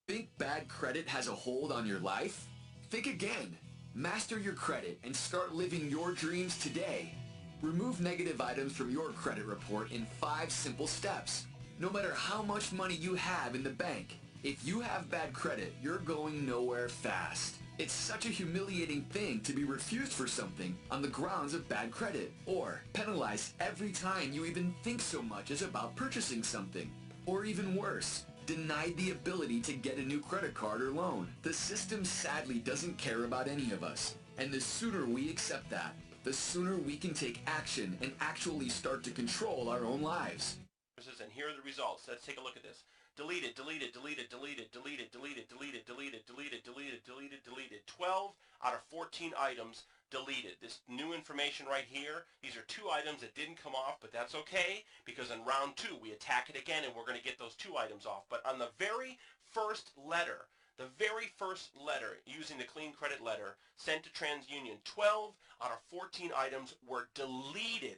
Think bad credit has a hold on your life? Think again. Master your credit and start living your dreams today. Remove negative items from your credit report in 5 simple steps. No matter how much money you have in the bank, if you have bad credit, you're going nowhere fast. It's such a humiliating thing to be refused for something on the grounds of bad credit, or penalized every time you even think so much as about purchasing something. Or even worse, denied the ability to get a new credit card or loan. The system sadly doesn't care about any of us. And the sooner we accept that, the sooner we can take action and actually start to control our own lives. And here are the results. Let's take a look at this. Deleted, deleted, deleted, deleted, deleted, deleted, deleted, deleted, deleted, deleted, deleted, deleted. 12 out of 14 items deleted. This new information right here, these are 2 items that didn't come off, but that's okay because in round 2 we attack it again and we're going to get those 2 items off. But on the very first letter, using the clean credit letter sent to TransUnion, 12 out of 14 items were deleted.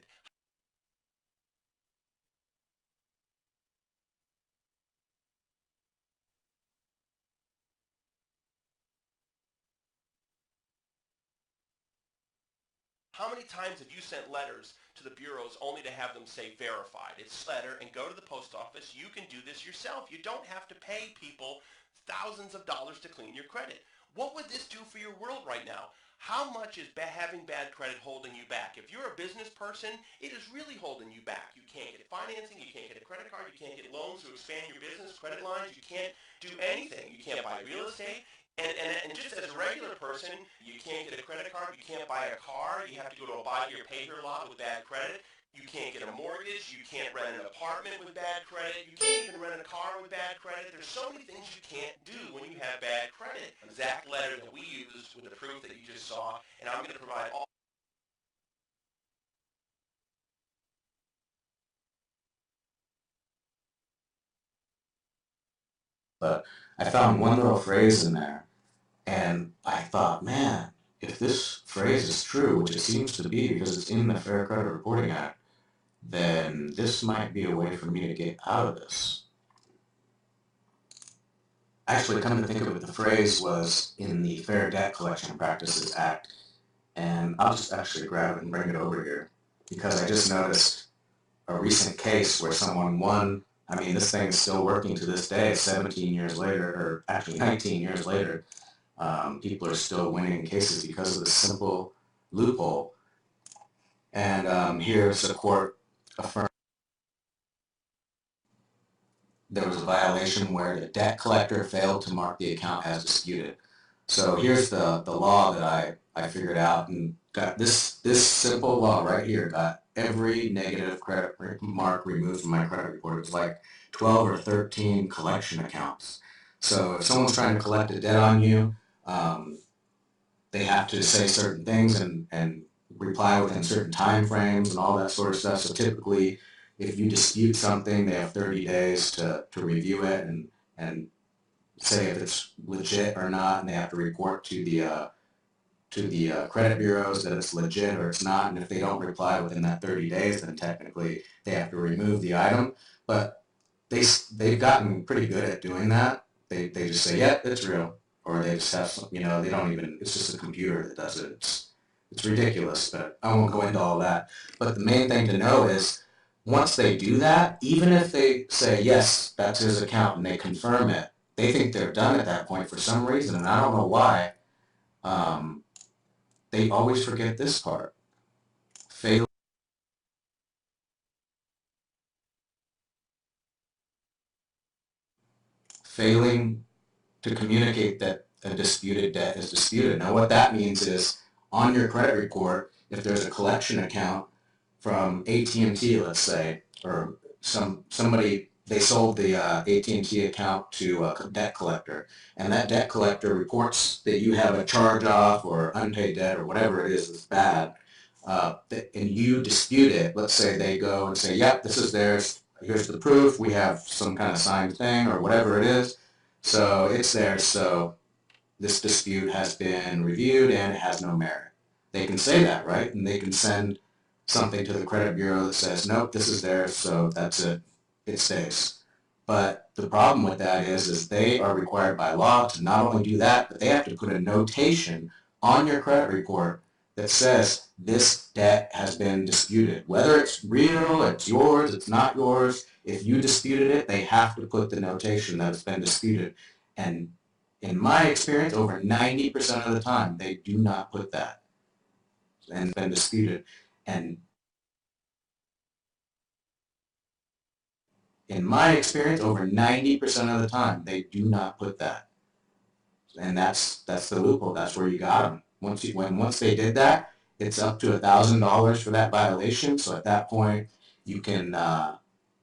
How many times have you sent letters to the bureaus only to have them say verified? It's a letter and go to the post office. You can do this yourself. You don't have to pay people thousands of dollars to clean your credit. What would this do for your world right now? How much is having bad credit holding you back? If you're a business person, it is really holding you back. You can't get financing, you can't get a credit card, you can't get loans to expand your business, credit lines, you can't do anything. You can't buy real estate. And just as a regular person, you can't get a credit card, you can't buy a car, you have to go to a buy-here, pay-here lot with bad credit. You can't get a mortgage, you can't rent an apartment with bad credit, you can't even rent a car with bad credit. There's so many things you can't do when you have bad credit. Exact letter that we used with the proof that you just saw, and I'm going to provide all. But I found one little phrase in there, and I thought, man, if this phrase is true, which it seems to be because it's in the Fair Credit Reporting Act, then this might be a way for me to get out of this. Actually, come to think of it, the phrase was in the Fair Debt Collection Practices Act, and I'll just actually grab it and bring it over here because I just noticed a recent case where someone won. I mean, this thing is still working to this day, 17 years later, or actually 19 years later. People are still winning cases because of this simple loophole. And here's a court affirming there was a violation where the debt collector failed to mark the account as disputed. So here's the law that I figured out and got this simple law right here got every negative credit mark removed from my credit report. It was like 12 or 13 collection accounts. So if someone's trying to collect a debt on you, they have to say certain things and reply within certain time frames and all that sort of stuff. So typically, if you dispute something, they have 30 days to review it and say if it's legit or not, and they have to report to the credit bureaus that it's legit or it's not. And if they don't reply within that 30 days, then technically they have to remove the item. But they've gotten pretty good at doing that. They just say, yep, it's real. Or they just have some, they don't even, it's just a computer that does it. It's ridiculous, but I won't go into all that. But the main thing to know is once they do that, even if they say, yes, that's his account and they confirm it, they think they're done at that point for some reason, and I don't know why. They always forget this part. Failing to communicate that a disputed debt is disputed. Now, what that means is on your credit report, if there's a collection account from AT&T, let's say, or somebody they sold the AT&T account to a debt collector, and that debt collector reports that you have a charge off or unpaid debt or whatever it is that's bad, and you dispute it. Let's say they go and say, "Yep, this is theirs. Here's the proof. We have some kind of signed thing or whatever it is." So it's there. So this dispute has been reviewed and it has no merit. They can say that, right? And they can send something to the credit bureau that says, nope, this is theirs, so that's it. It stays. But the problem with that is they are required by law to not only do that, but they have to put a notation on your credit report that says this debt has been disputed. Whether it's real, it's yours, it's not yours, if you disputed it, they have to put the notation that it's been disputed. And in my experience, over 90% of the time, they do not put that and it's been disputed. And in my experience, over 90% of the time, they do not put that. And that's the loophole. That's where you got them. Once they did that, it's up to $1,000 for that violation. So at that point, you can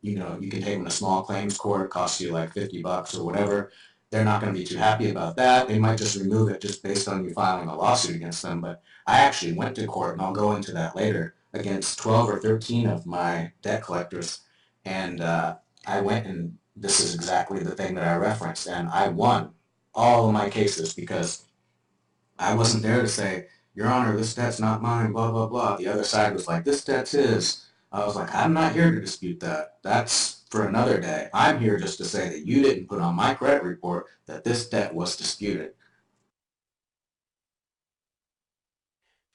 you can take them to small claims court. It costs you like $50 or whatever. They're not going to be too happy about that. They might just remove it just based on you filing a lawsuit against them. But I actually went to court, and I'll go into that later, against 12 or 13 of my debt collectors, and I went and this is exactly the thing that I referenced, and I won all of my cases because I wasn't there to say, Your Honor, this debt's not mine, blah, blah, blah. The other side was like, this debt's his. I was like, I'm not here to dispute that. That's for another day. I'm here just to say that you didn't put on my credit report that this debt was disputed.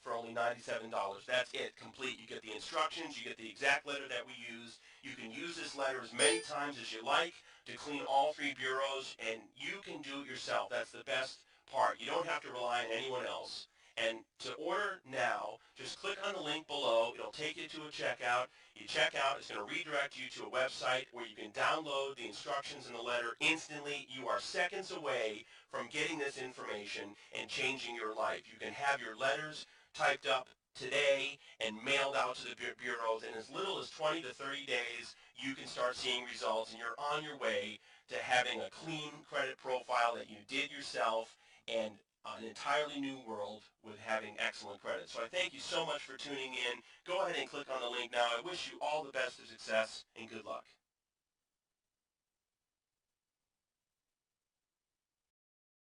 For only $97. That's it, complete. You get the instructions, you get the exact letter that we use. You can use this letter as many times as you like to clean all 3 bureaus, and you can do it yourself. That's the best part. You don't have to rely on anyone else. And to order now, just click on the link below. It'll take you to a checkout. You check out, it's going to redirect you to a website where you can download the instructions in the letter instantly. You are seconds away from getting this information and changing your life. You can have your letters typed up today and mailed out to the bureaus. In as little as 20 to 30 days, you can start seeing results, and you're on your way to having a clean credit profile that you did yourself and an entirely new world with having excellent credit. So I thank you so much for tuning in. Go ahead and click on the link now. I wish you all the best of success and good luck.